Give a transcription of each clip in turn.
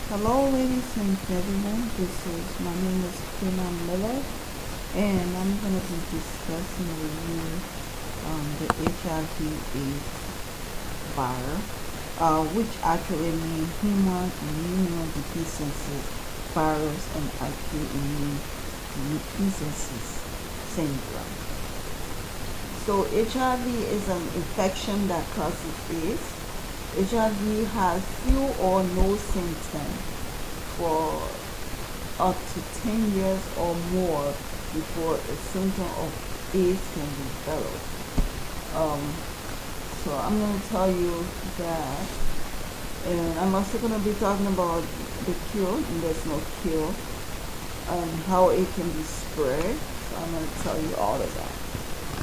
Hello, ladies and gentlemen. My name is Quenah Miller, and I'm going to be discussing with you the HIV/AIDS virus, which actually means human immunodeficiency virus and acute immune deficiency syndrome. So HIV is an infection that causes AIDS. HIV has few or no symptoms for up to 10 years or more before a symptom of AIDS can be developed. So I'm going to tell you that, and I'm also going to be talking about the cure, and there's no cure, and how it can be spread. So I'm going to tell you all of that.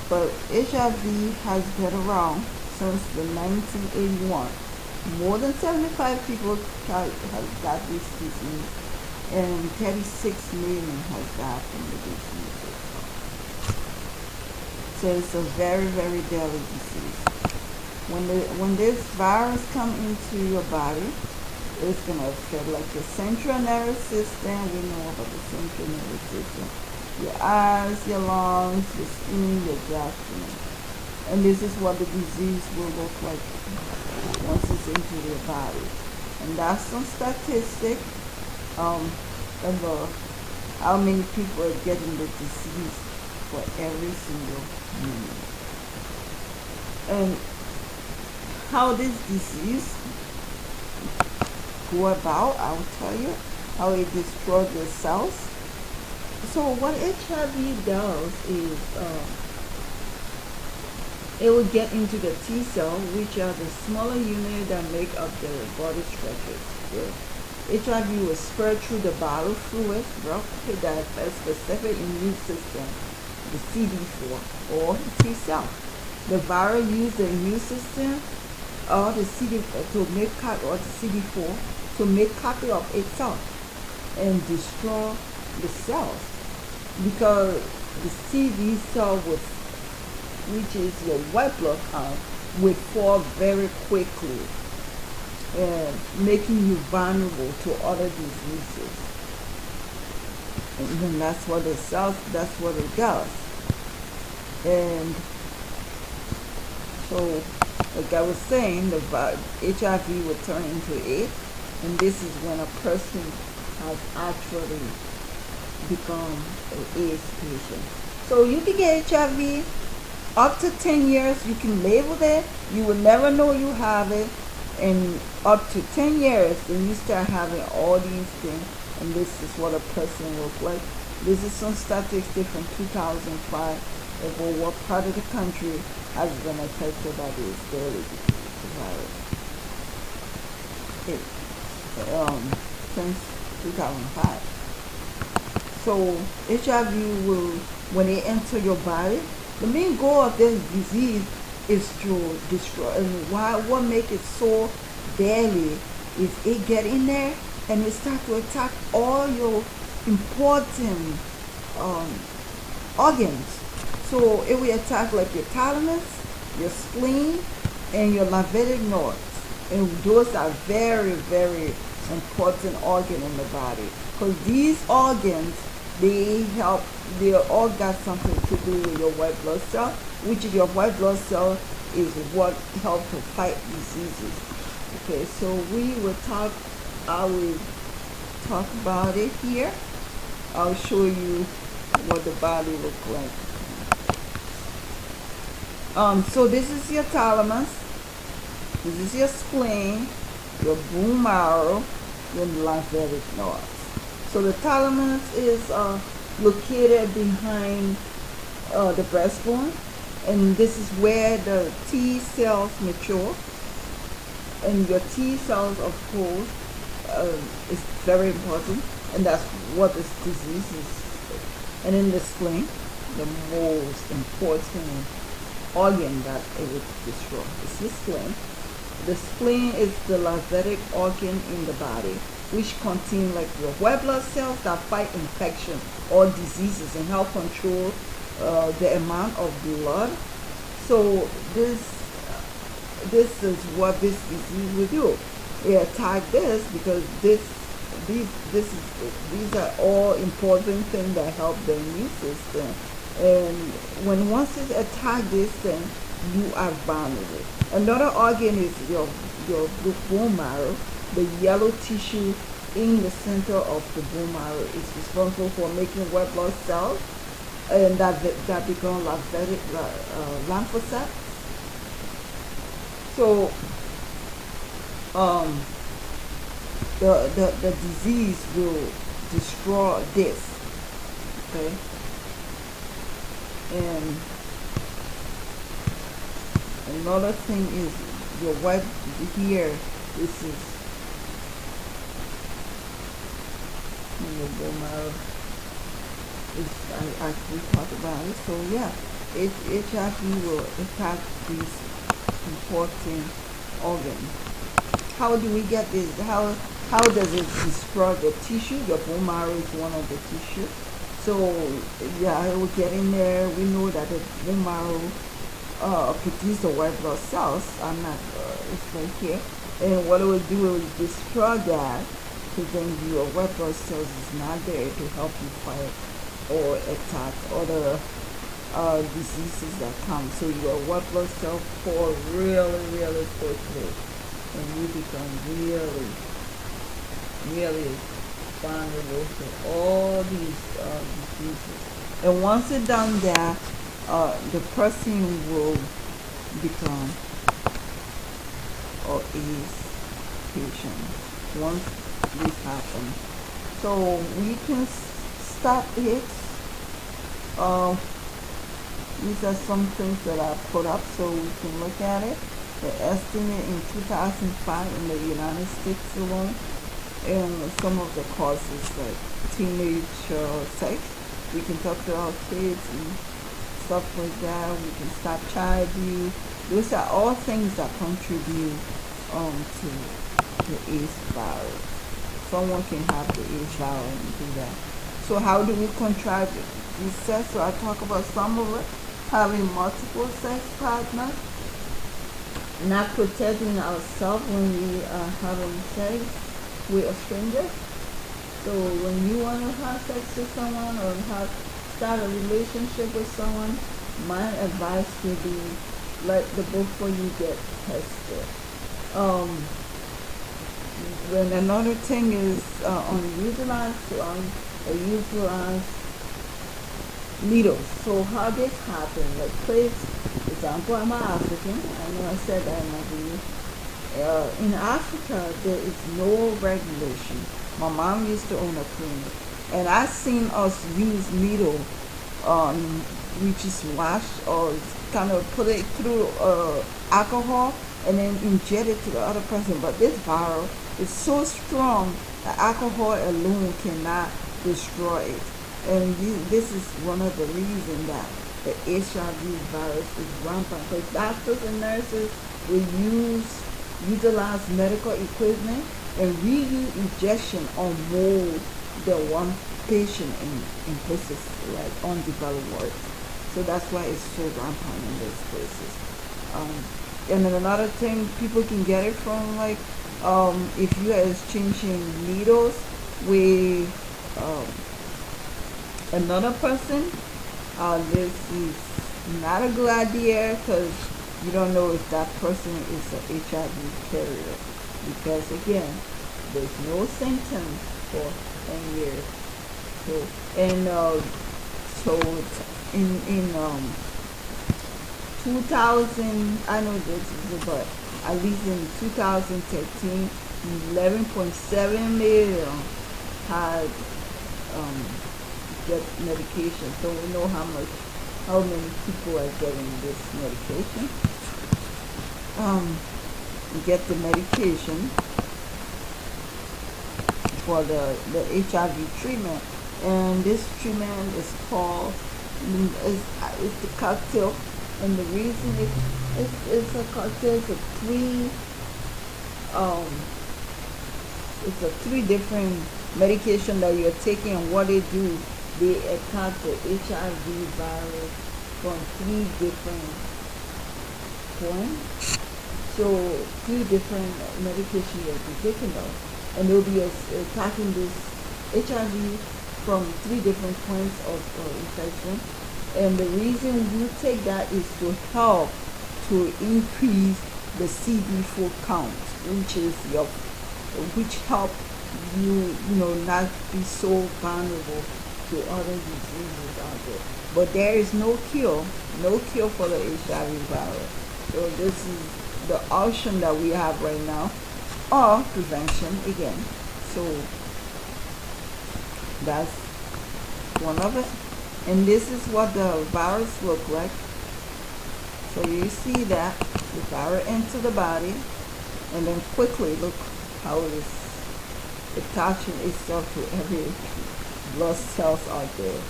But HIV has been around since the 1981. More than 75 people have got this disease, and 36 million has died from the disease. So it's a very, very deadly disease. When this virus comes into your body, it's gonna affect like your central nervous system. We know about the central nervous system. Your eyes, your lungs, your skin, your gastrointestinal. And this is what the disease will look like once it's into your body. And that's some statistic of how many people are getting the disease for every single minute. And how this disease go about, I'll tell you how it destroys the cells. So what HIV does is it will get into the T cell, which are the smaller units that make up the body structures. So HIV will spread through the body fluids that affect specific immune system, the CD4 or T cell. The virus uses the immune system or the CD4 to make copy of itself and destroy the cells, because the CD cell which is your white blood count, will fall very quickly and making you vulnerable to other diseases. And then that's what it does. And so, like I was saying, the HIV will turn into AIDS, and this is when a person has actually become an AIDS patient. So you can get HIV up to 10 years. You can live with it. You will never know you have it. And up to 10 years, then you start having all these things. And this is what a person looks like. This is some statistics from 2005 about what part of the country has been affected by this deadly virus. Since 2005. So HIV will, when it enter your body, the main goal of this disease is to destroy. And what makes it so deadly is it get in there and it start to attack all your important organs. So it will attack like your thalamus, your spleen, and your lymphatic nodes. And those are very, very important organs in the body, because these organs, they all got something to do with your white blood cell, which your white blood cell is what helps to fight diseases. Okay, so I will talk about it here. I'll show you what the body looks like. So this is your thalamus, this is your spleen, your bone marrow, your lymphatic nodes. So the thalamus is located behind the breastbone, and this is where the T cells mature. And your T cells, of course, is very important, and that's what this disease is. And in the spleen, the most important organ that it would destroy is the spleen. The spleen is the lymphatic organ in the body, which contain like your white blood cells that fight infection or diseases and help control the amount of blood. So this is what this disease will do. It attack this because this these are all important things that help the immune system. And when once it attacks this thing, you are vulnerable. Another organ is your bone marrow. The yellow tissue in the center of the bone marrow is responsible for making red blood cells, and that become lymphocytes. So um, the disease will destroy this. Okay, and another thing is your white here. This is your bone marrow. I actually talked about it. So yeah, HIV will attack these important organs. How do we get this? How does it destroy the tissue? The bone marrow is one of the tissue. So yeah, it will get in there. We know that the bone marrow produce the white blood cells. I'm not. It's right here. And what it will do is destroy that. So then your white blood cells is not there to help you fight or attack other diseases that come. So your white blood cell fall really, really quickly, and you become really, really vulnerable to all these diseases. And once it's done that, the person will become or is patient once this happens. So we can stop it. These are some things that I put up so we can look at it. The estimate in 2005 in the United States alone, and some of the causes like teenage sex. We can talk to our kids and stuff like that. We can stop child abuse. Those are all things that contribute to the AIDS virus. Someone can have the AIDS virus and do that. So how do we contract these sex? So I talk about some of it. Having multiple sex partners, not protecting ourselves when we are having sex with a stranger. So when you want to have sex with someone or start a relationship with someone, my advice would be before you get tested. When another thing is unutilized needles. So how this happen? Like plates, example, I'm African. I know I said that in my video. In Africa, there is no regulation. My mom used to own a clinic, and I seen us use needle, which is washed or kind of put it through alcohol and then inject it to the other person. But this virus is so strong that alcohol alone cannot destroy it. And this is one of the reasons that the HIV virus is rampant, because doctors and nurses will utilize medical equipment and reuse injection on more than one patient in places like undeveloped world. So that's why it's so rampant in those places. And then another thing, people can get it from if you are exchanging needles with another person. This is not a good idea, because you don't know if that person is an HIV carrier, because again, there's no symptoms for 10 years. So in 2000, I know this, but at least in 2013, 11.7 million had get medication. So we know how many people are getting this medication. Get the medication for the HIV treatment, and this treatment is called it's the cocktail. And the reason it's a cocktail, it's a three different medication that you're taking, and what they do, they attack the HIV virus from three different points. So three different medications you'll be taking of. and they'll be attacking this HIV from 3 different points of infection. And the reason you take that is to help to increase the CD4 count, which help you know not be so vulnerable to other diseases out there. But there is no cure for the HIV virus. So this is the option that we have right now, or prevention again. So that's one of it. And this is what the virus look like. So you see that the virus enter the body, and then quickly look how it is attaching itself to every blood cells out there.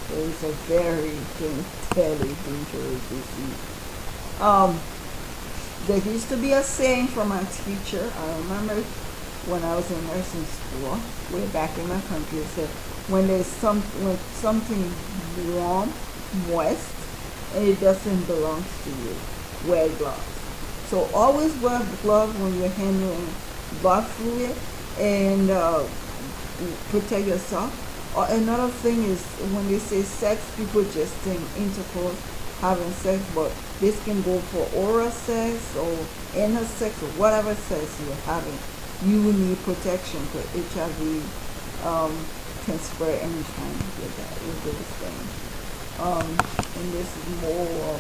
So it's a very dangerous disease. There used to be a saying from my teacher. I remember when I was in nursing school, way back in my country, it said, when something warm, moist, and it doesn't belong to you, wear gloves. So always wear gloves when you're handling blood fluid, and protect yourself. Or another thing is, when they say sex, people just think intercourse, having sex, but this can go for oral sex or anal sex or whatever sex you're having. You will need protection, because HIV can spread anytime with those things. And this is more of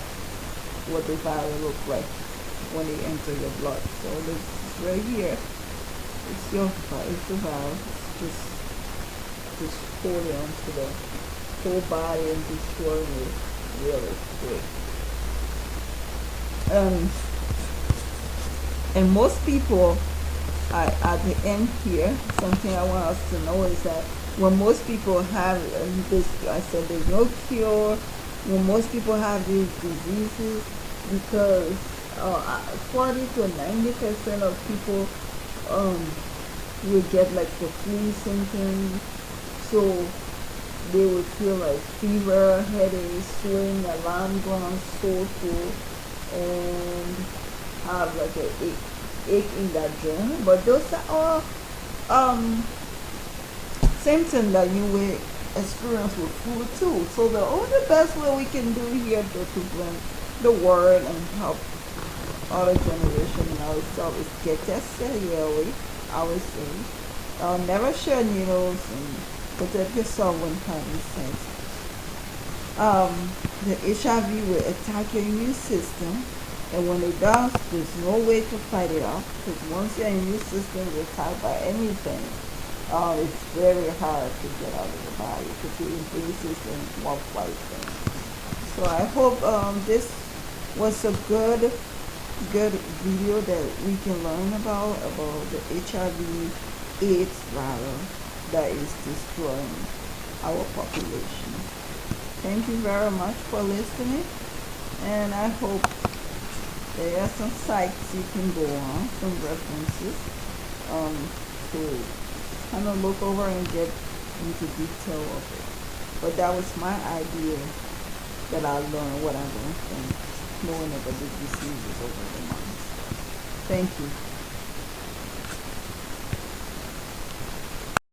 what the virus looks like when they enter your blood. So this is right here. It's the virus. Just holding onto the whole body and destroying it really quick. And most people, at the end here, something I want us to know is that when most people have this, I said there's no cure. When most people have these diseases, because 40 to 90% of people will get like the flu symptoms. So they would feel like fever, headache, swelling, alarm gone, sore throat, and have like an ache in that joint. But those are all symptoms that you will experience with flu too. So the only best way we can do here to prevent the word and help other generation and ourselves is get tested yearly. I always say, never share needles and protect yourself when having sex. The HIV will attack your immune system, and when it does, there's no way to fight it off, because once your immune system is attacked by anything, it's very hard to get out of the body, because your immune system won't fight things. So I hope this was a good video that we can learn about the HIV/AIDS virus that is destroying our population. Thank you very much for listening, and I hope there are some sites you can go on, some references to kind of look over and get into detail of it. But that was my idea that I learned what I learned from knowing about the diseases over the months. Thank you.